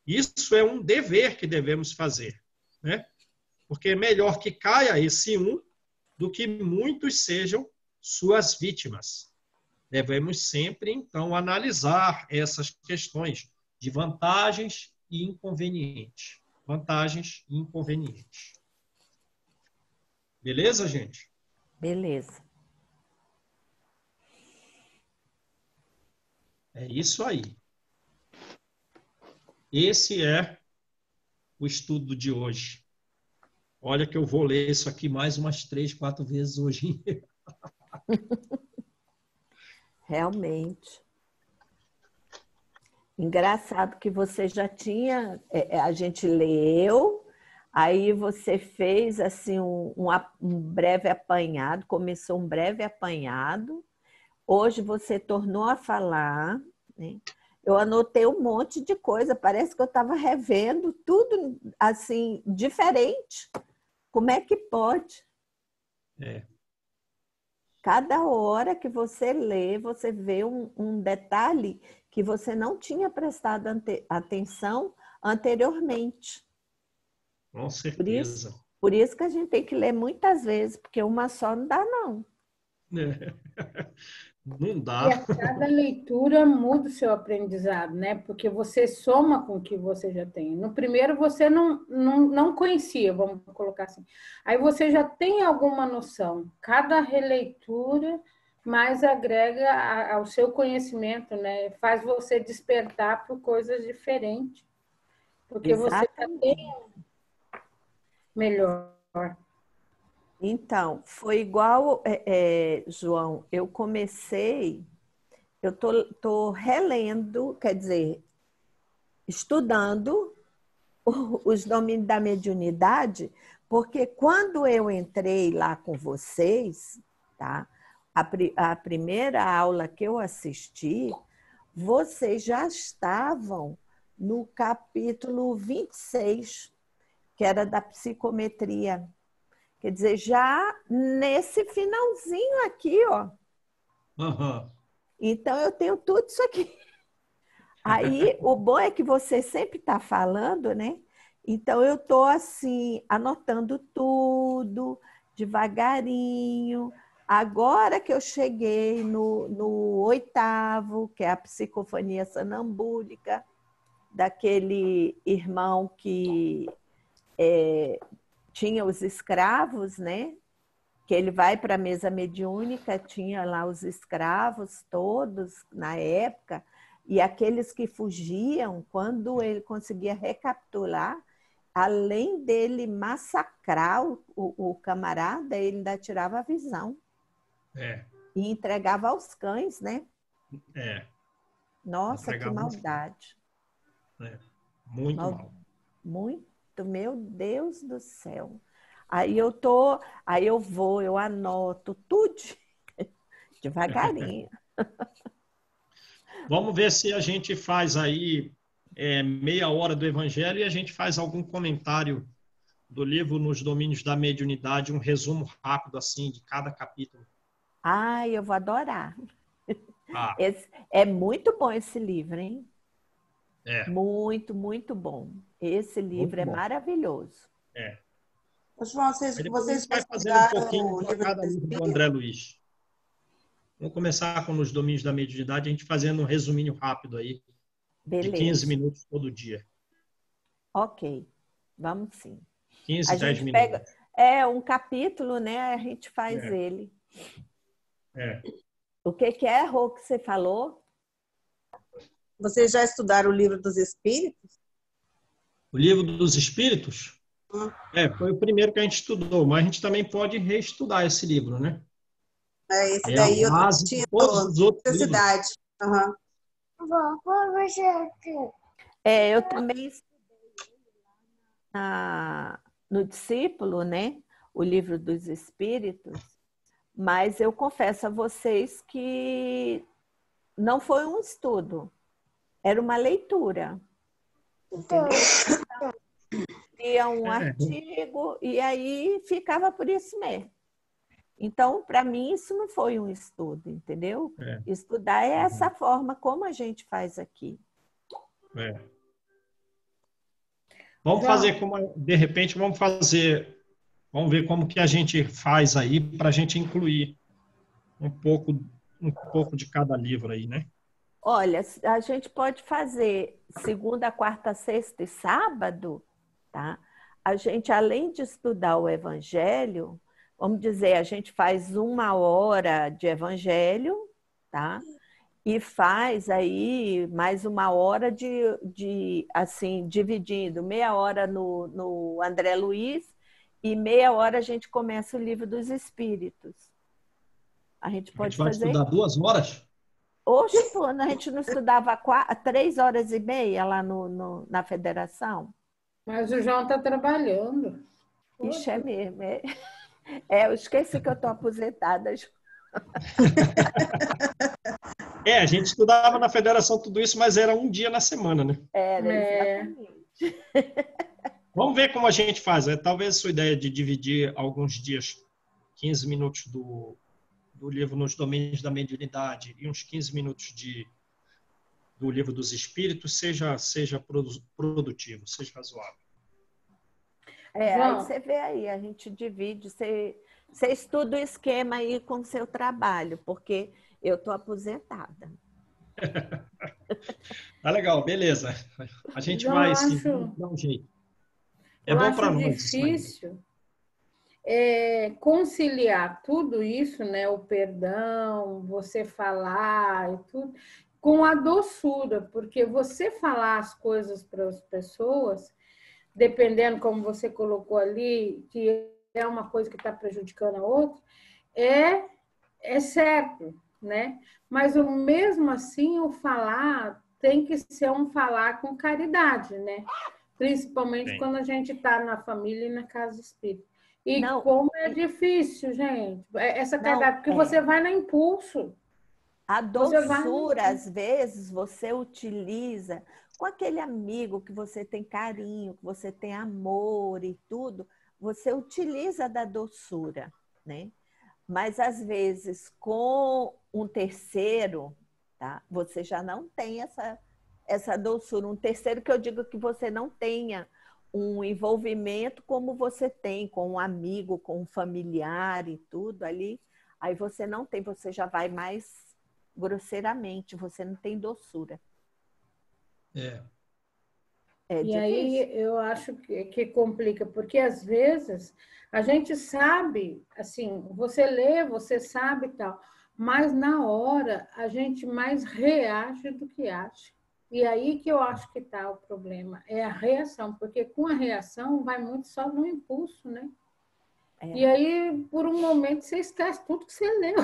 Isso é um dever que devemos fazer, né? Porque é melhor que caia esse um do que muitos sejam suas vítimas. Devemos sempre, então, analisar essas questões de vantagens e inconvenientes. Vantagens e inconvenientes. Beleza, gente? Beleza. É isso aí. Esse é o estudo de hoje. Olha que eu vou ler isso aqui mais umas 3, 4 vezes hoje. Realmente. Engraçado que você já tinha, a gente leu, aí você fez assim um breve apanhado, começou um breve apanhado, hoje você tornou a falar, né? Eu anotei um monte de coisa, parece que eu estava revendo tudo assim, diferente. Como é que pode? Cada hora que você lê, você vê um detalhe que você não tinha prestado atenção anteriormente. Com certeza. Por isso que a gente tem que ler muitas vezes, porque uma só não dá, não. Não dá. E a cada leitura muda o seu aprendizado, né? Porque você soma com o que você já tem. No primeiro você não conhecia, vamos colocar assim. Aí você já tem alguma noção. Cada releitura mais agrega ao seu conhecimento, né? Faz você despertar por coisas diferentes. Porque você já tem melhor. Então, foi igual, João, eu comecei, eu tô relendo, quer dizer, estudando os domínios da mediunidade, porque quando eu entrei lá com vocês, tá? A primeira aula que eu assisti, vocês já estavam no capítulo 26, que era da psicometria. Quer dizer, já nesse finalzinho aqui, ó. Uhum. Então, eu tenho tudo isso aqui. Aí, o bom é que você sempre está falando, né? Então, eu estou, assim, anotando tudo, devagarinho. Agora que eu cheguei no 8º, que é a psicofonia sonambúlica, daquele irmão que tinha os escravos, né? Que ele vai para a mesa mediúnica, tinha lá os escravos todos na época, e aqueles que fugiam, quando ele conseguia recapturar, além dele massacrar o camarada, ele ainda tirava a visão. E entregava aos cães, né? Nossa, que maldade. Muito mal. Muito, meu Deus do céu. Aí eu vou, eu anoto tudo devagarinho. Vamos ver se a gente faz aí meia hora do Evangelho e a gente faz algum comentário do livro Nos Domínios da Mediunidade, um resumo rápido assim de cada capítulo. Ai, eu vou adorar. É muito bom esse livro, hein? É, Muito, muito bom. Esse muito livro é bom. maravilhoso. É. Ô, João, Aí depois a vocês gente já vai fazendo um estudaram pouquinho o para livro cada dos livro do Espíritos? André Luiz. Vamos começar com Nos Domínios da Mediunidade, a gente fazendo um resuminho rápido aí, de 15 Beleza. minutos todo dia. Ok. Vamos sim. 15, A 10 gente minutos. pega um capítulo, né? A gente faz É. ele. É. O que é, Rô, que você falou? Vocês já estudaram o livro dos Espíritos? O Livro dos Espíritos? Hum. Foi o primeiro que a gente estudou, mas a gente também pode reestudar esse livro, né? Esse É a daí eu base de tinha todos os outros livros. necessidade. Aham. Eu também estudei no Discípulo, né? O Livro dos Espíritos, mas eu confesso a vocês que não foi um estudo, era uma leitura. Entendeu? Lia um artigo e aí ficava por isso mesmo. Então, para mim, isso não foi um estudo, entendeu? Estudar é essa forma como a gente faz aqui. Vamos fazer como, de repente, vamos ver como que a gente faz aí para a gente incluir um pouco de cada livro aí, né? Olha, a gente pode fazer segunda, quarta, sexta e sábado, tá? A gente, além de estudar o Evangelho, vamos dizer, a gente faz 1 hora de Evangelho, tá? E faz aí mais 1 hora assim, dividindo, meia hora no André Luiz e meia hora a gente começa o Livro dos Espíritos. A gente pode vai fazer... estudar 2 horas? Oxe, pô, a gente não estudava 3 horas e meia lá na federação? Mas o João está trabalhando. Ixi, é mesmo. Eu esqueci que eu estou aposentada. A gente estudava na federação tudo isso, mas era um dia na semana, né? Era, exatamente. Vamos ver como a gente faz. Talvez a sua ideia de dividir alguns dias, 15 minutos do livro Nos Domínios da Mediunidade e uns 15 minutos do Livro dos Espíritos seja produtivo, seja razoável. Aí você vê aí, a gente divide, você estuda o esquema aí com o seu trabalho, porque eu estou aposentada. Tá legal, beleza. A gente vai sim, dar um jeito. É bom para nós. Difícil conciliar tudo isso, né? O perdão, você falar e tudo, com a doçura, porque você falar as coisas para as pessoas, dependendo como você colocou ali, que é uma coisa que está prejudicando a outra, é certo, né? Mas mesmo assim o falar tem que ser um falar com caridade, né? Principalmente quando a gente está na família e na casa espírita. E como é difícil, gente. Essa caridade, porque você vai no impulso. A doçura, às vezes, você utiliza com aquele amigo que você tem carinho, que você tem amor e tudo, você utiliza da doçura, né? Mas, às vezes, com um terceiro, tá? Você já não tem essa doçura. Um terceiro que eu digo que você não tenha um envolvimento como você tem com um amigo, com um familiar e tudo ali. Aí você não tem, você já vai mais grosseiramente, você não tem doçura. E difícil. Aí eu acho que complica, porque às vezes a gente sabe, assim, você lê, você sabe e tal, mas na hora a gente mais reage do que age. E aí que eu acho que está o problema, é a reação, porque com a reação vai muito só no impulso, né? E aí, por um momento, você esquece tudo que você leu.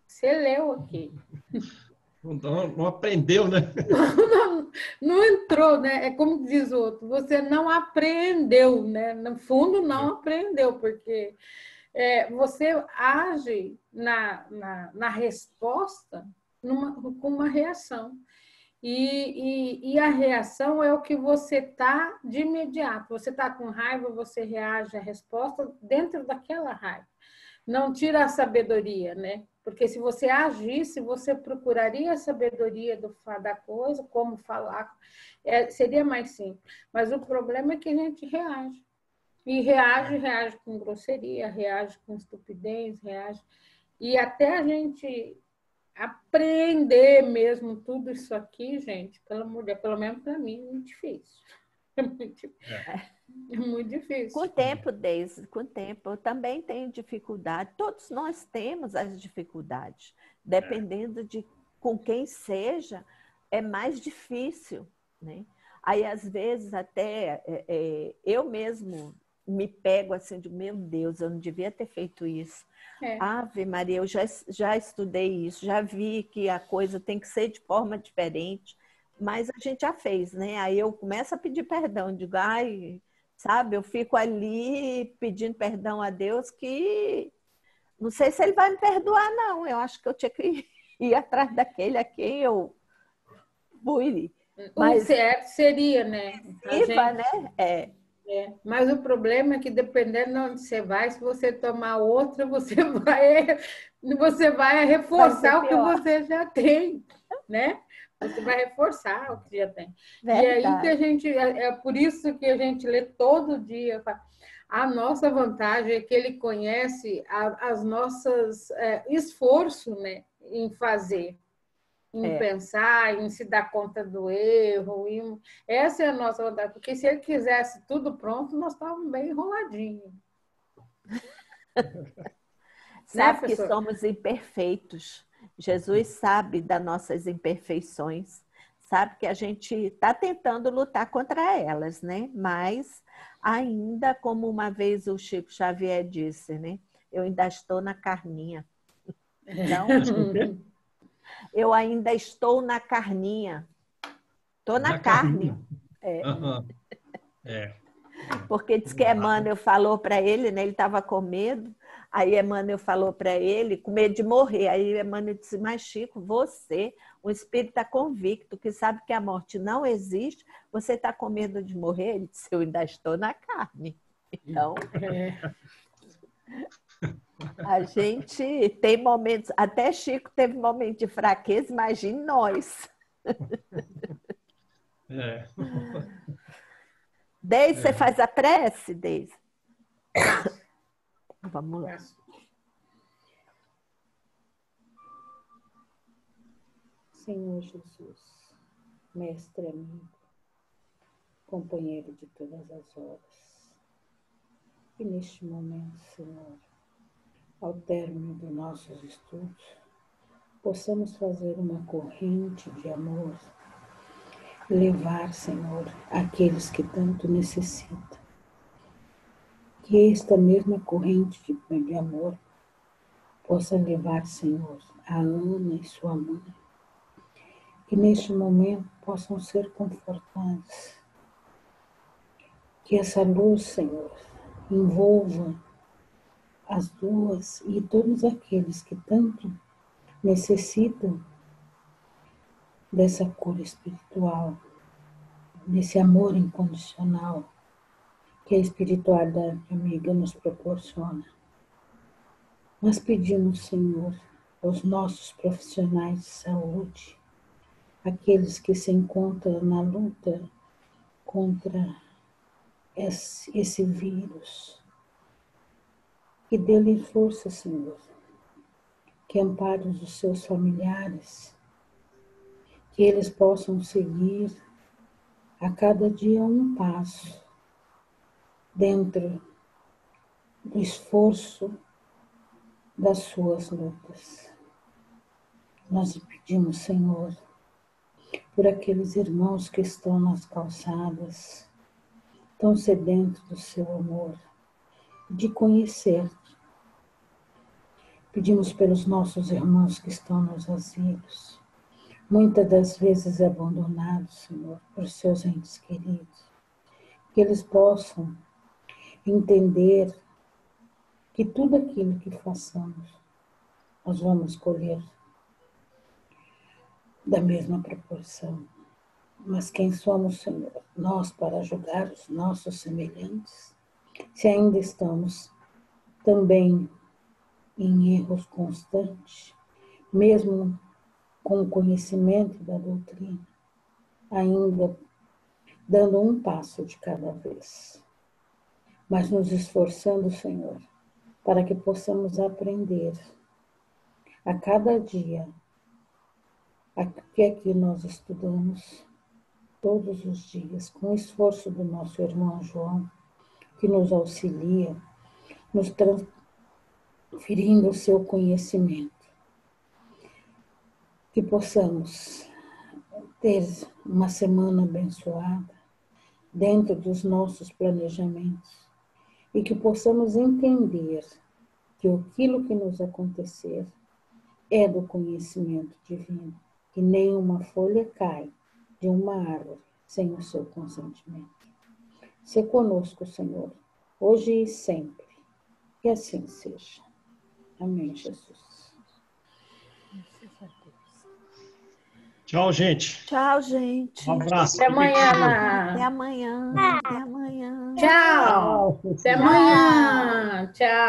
Você leu aqui. Não aprendeu, né? Não entrou, né? É como diz o outro, você não apreendeu, né? No fundo, não aprendeu, porque você age na resposta com uma reação. E a reação é o que você está de imediato. Você está com raiva, você reage à resposta dentro daquela raiva. não tira a sabedoria, né? Porque se você agisse, você procuraria a sabedoria da coisa, como falar, seria mais simples. Mas o problema é que a gente reage. E reage com grosseria, reage com estupidez, reage. E até a gente aprender mesmo tudo isso aqui, gente, pelo amor de Deus, pelo menos para mim, é muito difícil. É muito difícil. Com o tempo, Deise, com o tempo, eu também tenho dificuldade. Todos nós temos as dificuldades. Dependendo de com quem seja, é mais difícil, né? Aí, às vezes, até eu mesmo me pego assim de, meu Deus, eu não devia ter feito isso. Ave Maria, eu já estudei isso, já vi que a coisa tem que ser de forma diferente, mas a gente já fez, né? Aí eu começo a pedir perdão, digo, ai, sabe, eu fico ali pedindo perdão a Deus que não sei se ele vai me perdoar, não. Eu acho que eu tinha que ir atrás daquele a quem eu fui. Mas o certo seria, né? Viva, né? Mas o problema é que dependendo de onde você vai, se você tomar outra, você vai reforçar o que você já tem, né? Você vai reforçar o que já tem. Verdade. E aí que a gente, é por isso que a gente lê todo dia. A nossa vantagem é que ele conhece as nossas esforço, né, em fazer. Em pensar, em se dar conta do erro. Essa é a nossa vontade, porque se ele quisesse tudo pronto, nós estávamos bem enroladinhos. Sabe, né, que somos imperfeitos. Jesus sabe das nossas imperfeições, sabe que a gente está tentando lutar contra elas, né? Mas ainda, como uma vez o Chico Xavier disse, né? Eu ainda estou na carninha. Então, eu ainda estou na carninha. Estou na carne. Porque diz que Emmanuel falou para ele, né? Ele estava com medo. Aí Emmanuel falou para ele, com medo de morrer. Aí Emmanuel disse, mas Chico, você, um espírita convicto, que sabe que a morte não existe, você está com medo de morrer? Ele disse, eu ainda estou na carne. Então, a gente tem momentos, até Chico teve momentos de fraqueza, imagine nós. Deise, você faz a prece, Deise? Vamos lá. Senhor Jesus, mestre amigo, companheiro de todas as horas, e neste momento, Senhor, ao término dos nossos estudos, possamos fazer uma corrente de amor, levar, Senhor, aqueles que tanto necessitam. Que esta mesma corrente de amor possa levar, Senhor, a Ana e sua mãe, que neste momento possam ser confortados. Que essa luz, Senhor, envolva as duas e todos aqueles que tanto necessitam dessa cura espiritual, desse amor incondicional que a espiritualidade amiga nos proporciona. Nós pedimos, Senhor, aos nossos profissionais de saúde, aqueles que se encontram na luta contra esse vírus, que dê-lhe força, Senhor, que ampare os seus familiares, que eles possam seguir a cada dia um passo dentro do esforço das suas lutas. Nós pedimos, Senhor, por aqueles irmãos que estão nas calçadas, tão sedentos do seu amor, de conhecer-te. Pedimos pelos nossos irmãos que estão nos asilos, muitas das vezes abandonados, Senhor, por seus entes queridos, que eles possam entender que tudo aquilo que façamos, nós vamos colher da mesma proporção. Mas quem somos, Senhor? Nós para julgar os nossos semelhantes, se ainda estamos também em erros constantes, mesmo com o conhecimento da doutrina, ainda dando um passo de cada vez, mas nos esforçando, Senhor, para que possamos aprender a cada dia o que aqui nós estudamos todos os dias, com o esforço do nosso irmão João, que nos auxilia, nos transferindo o seu conhecimento. Que possamos ter uma semana abençoada dentro dos nossos planejamentos e que possamos entender que aquilo que nos acontecer é do conhecimento divino, que nenhuma folha cai de uma árvore sem o seu consentimento. Se conosco, Senhor, hoje e sempre, que assim seja. Amém, Jesus. Tchau, gente. Tchau, gente. Um abraço. Até amanhã. Até amanhã. Até amanhã. Tchau. Até amanhã. Tchau.